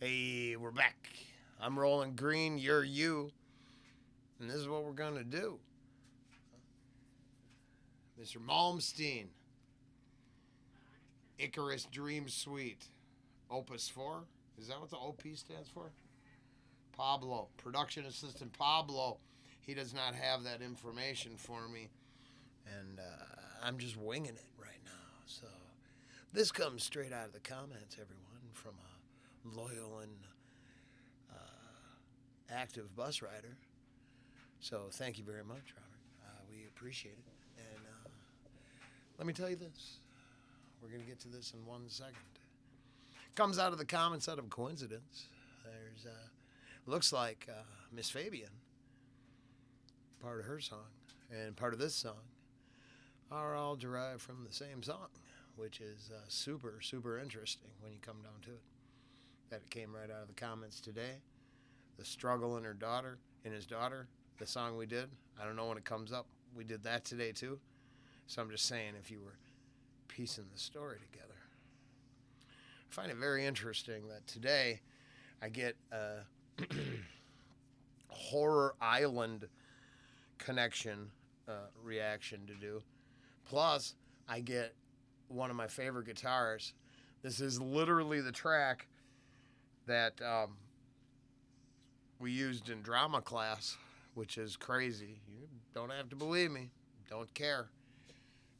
Hey, we're back. I'm Rolling Green, you're you, and this is what we're going to do. Mr. Malmsteen, Icarus Dream Suite, Op.4. Is that what the OP stands for? Pablo, production assistant Pablo. He does not have that information for me, and I'm just winging it right now. So this comes straight out of the comments, everyone, from a loyal and active bus rider. So thank you very much, Robert. We appreciate it. And let me tell you this. We're going to get to this in 1 second. Comes out of the comments out of coincidence. There's, looks like Miss Fabian, part of her song and part of this song are all derived from the same song, which is super, super interesting when you come down to it. That it came right out of the comments today. The struggle in his daughter, the song we did. I don't know when it comes up. We did that today too. So I'm just saying, if you were piecing the story together. I find it very interesting that today I get a Horror Island connection reaction to do. Plus, I get one of my favorite guitars. This is literally the track that we used in drama class, which is crazy. You don't have to believe me. Don't care.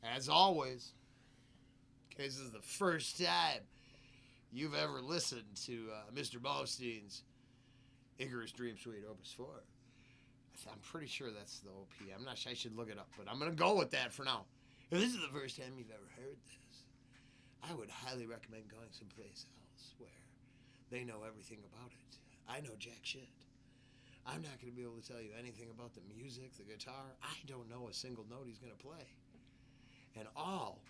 As always, in case this is the first time you've ever listened to Mr. Malmsteen's Icarus Dream Suite Op.4, I'm pretty sure that's the OP. I'm not sure. I should look it up, but I'm going to go with that for now. If this is the first time you've ever heard this, I would highly recommend going someplace else where they know everything about it. I know jack shit. I'm not going to be able to tell you anything about the music, the guitar. I don't know a single note he's going to play. And all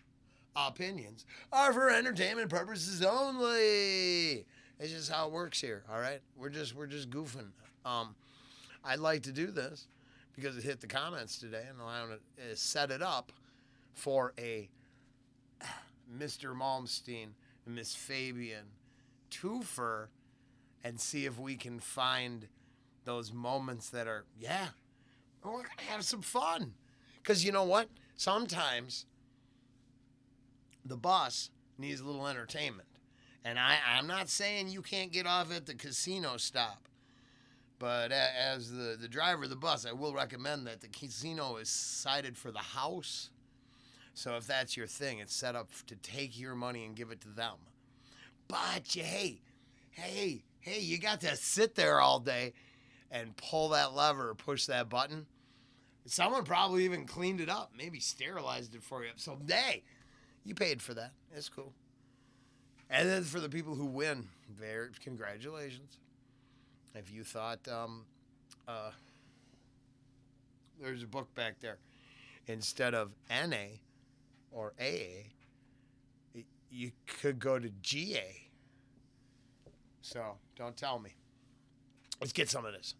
opinions are for entertainment purposes only. It's just how it works here, all right? We're just goofing. I'd like to do this because it hit the comments today, and I want to set it up for a Mr. Malmsteen and Miss Fabian twofer and see if we can find those moments that are, we're going to have some fun. Because you know what? Sometimes the bus needs a little entertainment. And I'm not saying you can't get off at the casino stop. But as the driver of the bus, I will recommend that the casino is sited for the house. So if that's your thing, it's set up to take your money and give it to them. But hey, you got to sit there all day and pull that lever or push that button. Someone probably even cleaned it up, maybe sterilized it for you. So, hey, you paid for that. It's cool. And then for the people who win, congratulations. If you thought there's a book back there, instead of NA or AA, you could go to GA. So, don't tell me. Let's get some of this.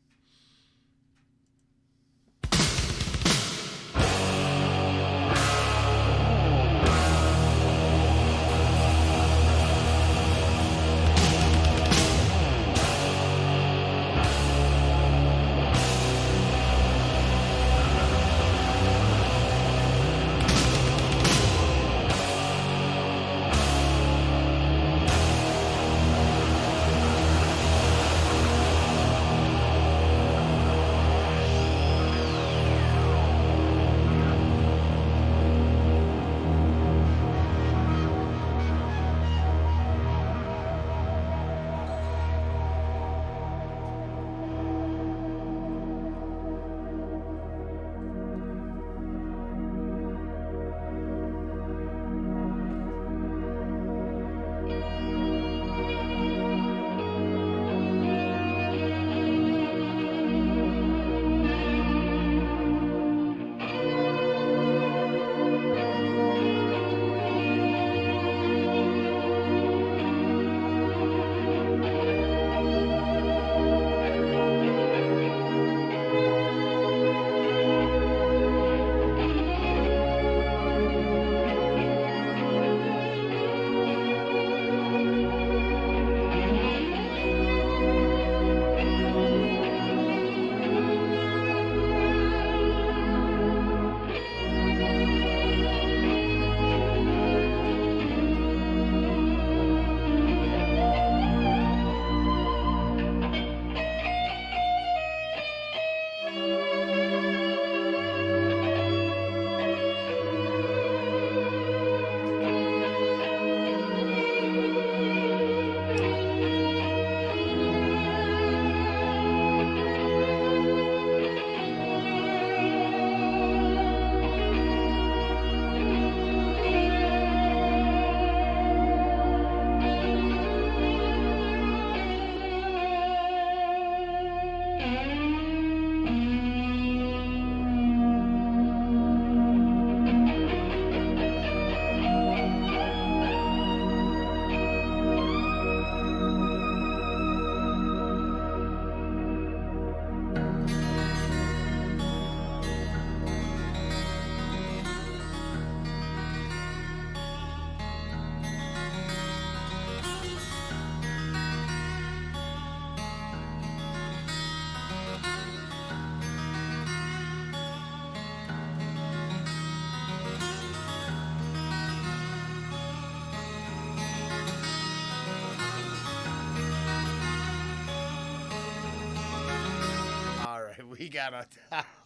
We got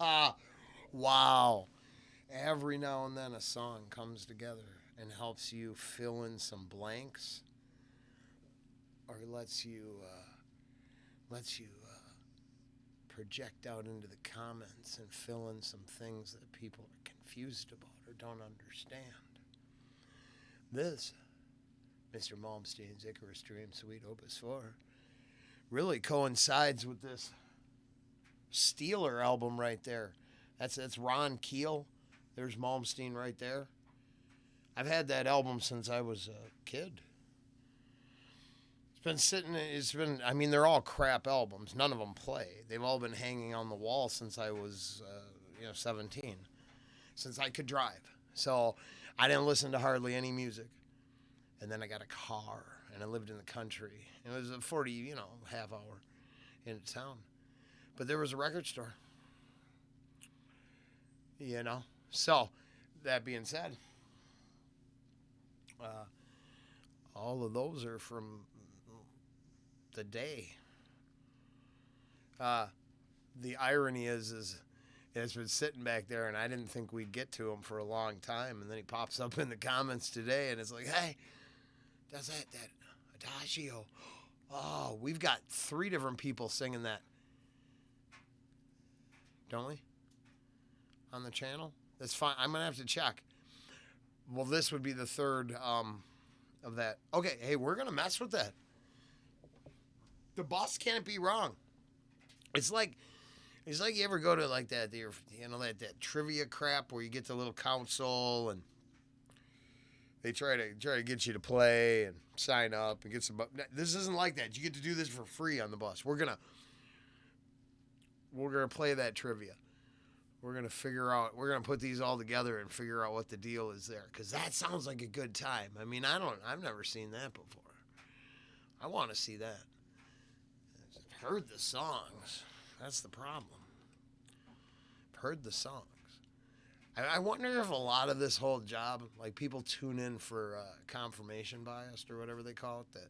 a. Wow. Every now and then a song comes together and helps you fill in some blanks, or lets you project out into the comments and fill in some things that people are confused about or don't understand. This, Mr. Malmsteen's Icarus Dream Suite Op.4, really coincides with this Steeler album right there. That's Ron Keel. There's Malmsteen right there. I've had that album since I was a kid. I mean, they're all crap albums. None of them play. They've all been hanging on the wall since I was, 17. Since I could drive. So I didn't listen to hardly any music. And then I got a car, and I lived in the country. It was a 40, half hour into town. But there was a record store. So, that being said, all of those are from the day. The irony is it's been sitting back there, and I didn't think we'd get to him for a long time, and then he pops up in the comments today, and it's like, hey, that's that Adagio. Oh, we've got 3 different people singing that. Don't we? On the channel? That's fine. I'm going to have to check. Well, this would be the 3rd of that. Okay, hey, we're going to mess with that. The boss can't be wrong. It's like you ever go to like that, that trivia crap where you get the little console and they try to get you to play and sign up and get some. This isn't like that. You get to do this for free on the bus. We're gonna play that trivia. We're gonna put these all together and figure out what the deal is there, because that sounds like a good time. I mean, I've never seen that before. I want to see that. I've heard the songs. That's the problem. I've heard the songs. I wonder if a lot of this whole job, like people tune in for confirmation bias or whatever they call it, that,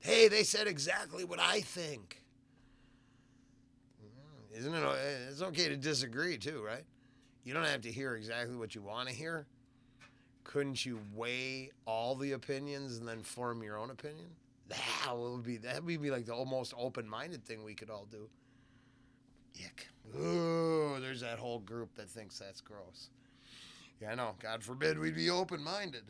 hey, they said exactly what I think. Isn't it? It's okay to disagree too, right? You don't have to hear exactly what you want to hear. Couldn't you weigh all the opinions and then form your own opinion? That would be like the almost open-minded thing we could all do. Yuck. Ooh, there's that whole group that thinks that's gross. Yeah, I know. God forbid we'd be open-minded.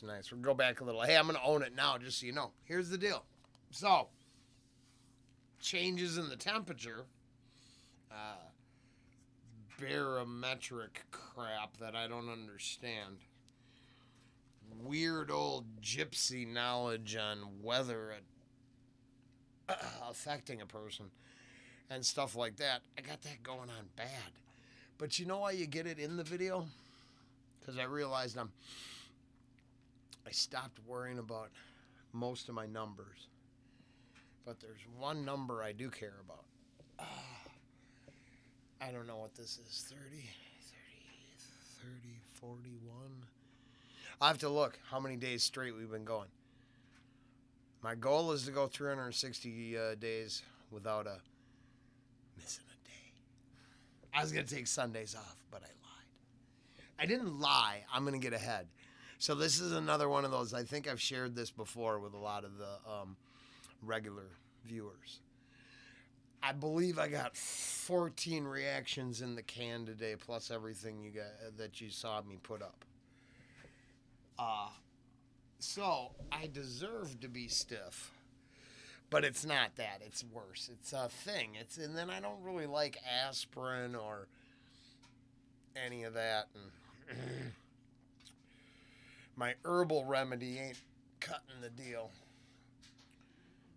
nice. We'll go back a little. Hey, I'm going to own it now, just so you know. Here's the deal. So, changes in the temperature, barometric crap that I don't understand, weird old gypsy knowledge on weather affecting a person and stuff like that. I got that going on bad. But you know why you get it in the video? Because I realized I stopped worrying about most of my numbers. But there's one number I do care about. I don't know what this is. 30, 41. I'll have to look how many days straight we've been going. My goal is to go 360 days without missing a day. I was going to take Sundays off, but I lied. I didn't lie. I'm going to get ahead. So this is another one of those. I think I've shared this before with a lot of the regular viewers. I believe I got 14 reactions in the can today, plus everything you got that you saw me put up. So I deserve to be stiff, but it's not that. It's worse. It's a thing. And then I don't really like aspirin or any of that. And my herbal remedy ain't cutting the deal.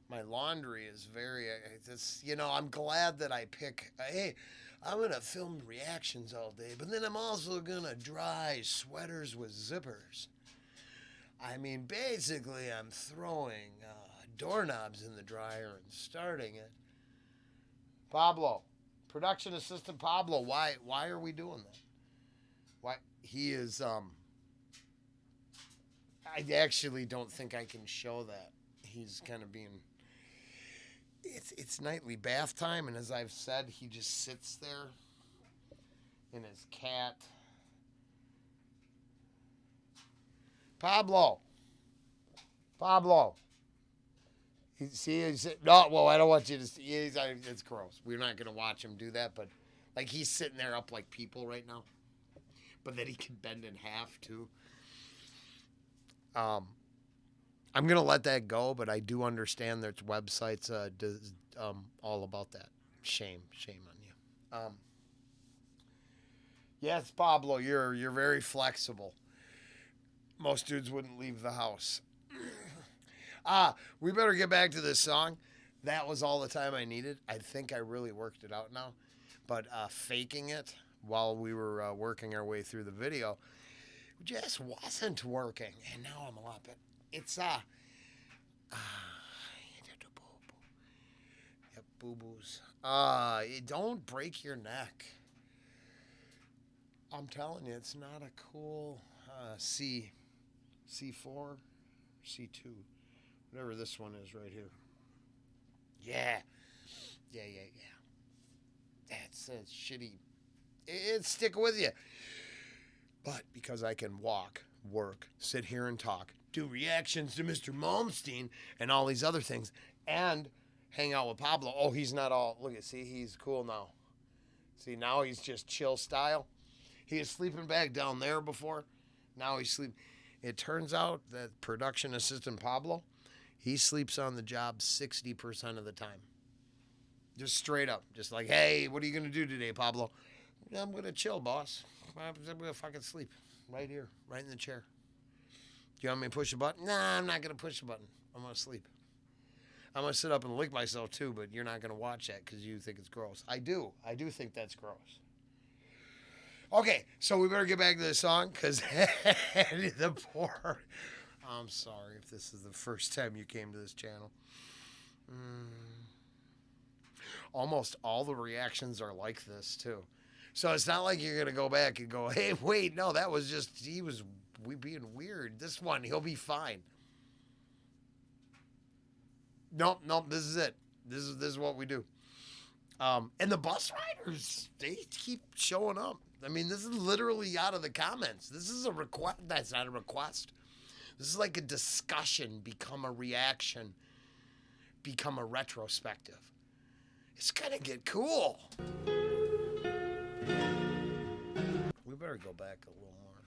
My laundry is very, I'm glad that I pick, hey, I'm going to film reactions all day, but then I'm also going to dry sweaters with zippers. I mean, basically, I'm throwing doorknobs in the dryer and starting it. Pablo, production assistant Pablo, why are we doing that? Why? He is, I actually don't think I can show that. He's kind of being... It's nightly bath time, and as I've said, he just sits there in his cat. Pablo. No, well, I don't want you to see. It's gross. We're not going to watch him do that, but like he's sitting there up like people right now. But then he can bend in half, too. I'm going to let that go, but I do understand there's websites all about that. Shame on you. Yes, Pablo, you're very flexible. Most dudes wouldn't leave the house. We better get back to this song. That was all the time I needed. I think I really worked it out now. But faking it while we were working our way through the video just wasn't working. And now I'm a lot better. It's boo-boos. Don't break your neck. I'm telling you, it's not a cool C4, C2, whatever this one is right here. Yeah. That's shitty. It's sticking with you. But because I can walk, work, sit here and talk, do reactions to Mr. Malmsteen and all these other things, and hang out with Pablo. Oh, he's not all, look at, see, he's cool now. See, now he's just chill style. He was sleeping back down there before. Now he's sleeping. It turns out that production assistant Pablo, he sleeps on the job 60% of the time. Just straight up. Just like, hey, what are you going to do today, Pablo? I'm going to chill, boss. I'm going to fucking sleep right here, right in the chair. Do you want me to push a button? Nah, I'm not going to push a button. I'm going to sleep. I'm going to sit up and lick myself too, but you're not going to watch that because you think it's gross. I do think that's gross. Okay, so we better get back to the song because the poor... I'm sorry if this is the first time you came to this channel. Almost all the reactions are like this too. So it's not like you're going to go back and go, hey, wait, no, that was just, he was being weird. This one, he'll be fine. Nope, this is it. This is what we do. And the bus riders, they keep showing up. I mean, this is literally out of the comments. This is a request. That's not a request. This is like a discussion, become a reaction, become a retrospective. It's gonna get cool. We better go back a little more.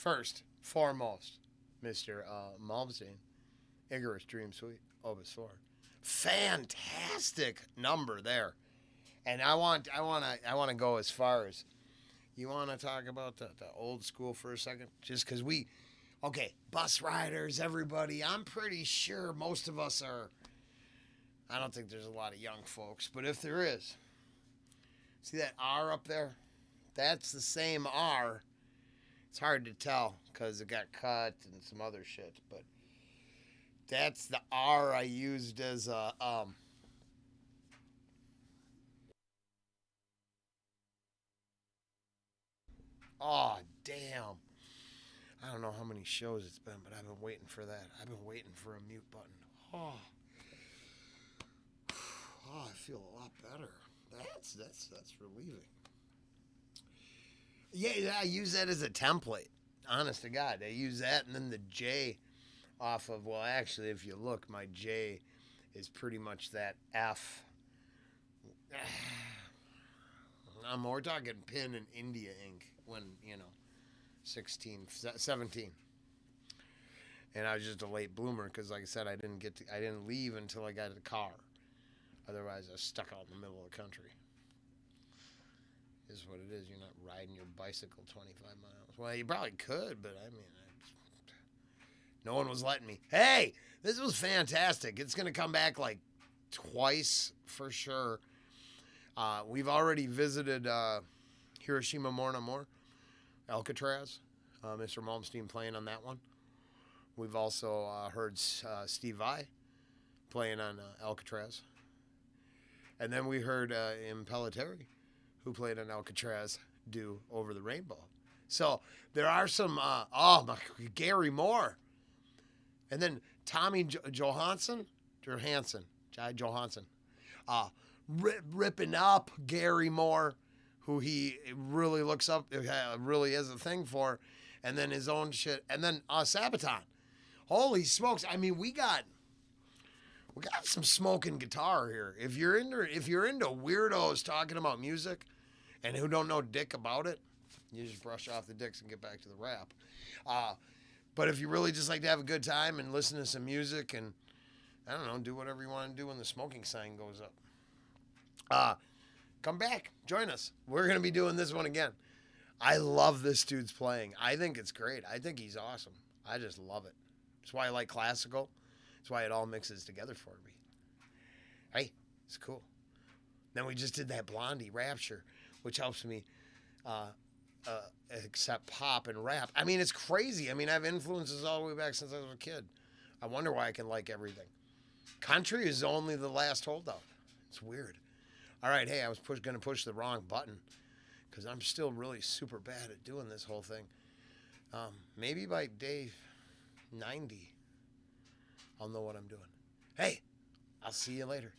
First, foremost, Mr. Malmsteen, Icarus Dream Suite, Op.4. Fantastic number there. And I want to go as far as, you want to talk about the old school for a second? Just because okay, bus riders, everybody, I'm pretty sure most of us are, I don't think there's a lot of young folks, but if there is, see that R up there? That's the same R. It's hard to tell because it got cut and some other shit, but that's the R I used as a, oh, damn. I don't know how many shows it's been, but I've been waiting for that. I've been waiting for a mute button. Oh, I feel a lot better. That's relieving. Yeah, I use that as a template. Honest to God, I use that, and then the J off of, well, actually, if you look, my J is pretty much that F. We're talking pen and India ink when, 16, 17. And I was just a late bloomer because, like I said, I didn't leave until I got a car. Otherwise, I was stuck out in the middle of the country. Is what it is. You're not riding your bicycle 25 miles. Well, you probably could, but I mean, no one was letting me. Hey, this was fantastic. It's going to come back like twice for sure. We've already visited Hiroshima More No More, Alcatraz. Mr. Malmsteen playing on that one. We've also heard Steve Vai playing on Alcatraz. And then we heard Impellitteri, who played on Alcatraz, do Over the Rainbow. So there are some, Gary Moore. And then Tommy Johansson, ripping up Gary Moore, who he really looks up, really is a thing for, and then his own shit. And then Sabaton. Holy smokes. I mean, we got some smoking guitar here. If you're into weirdos talking about music and who don't know dick about it, you just brush off the dicks and get back to the rap. But if you really just like to have a good time and listen to some music and, I don't know, do whatever you want to do when the smoking sign goes up. Come back. Join us. We're going to be doing this one again. I love this dude's playing. I think it's great. I think he's awesome. I just love it. That's why I like classical. That's why it all mixes together for me. Hey, it's cool. Then we just did that Blondie Rapture, which helps me accept pop and rap. I mean, it's crazy. I mean, I have influences all the way back since I was a kid. I wonder why I can like everything. Country is only the last holdout. It's weird. All right, hey, I was going to push the wrong button because I'm still really super bad at doing this whole thing. Maybe by day 90, I'll know what I'm doing. Hey, I'll see you later.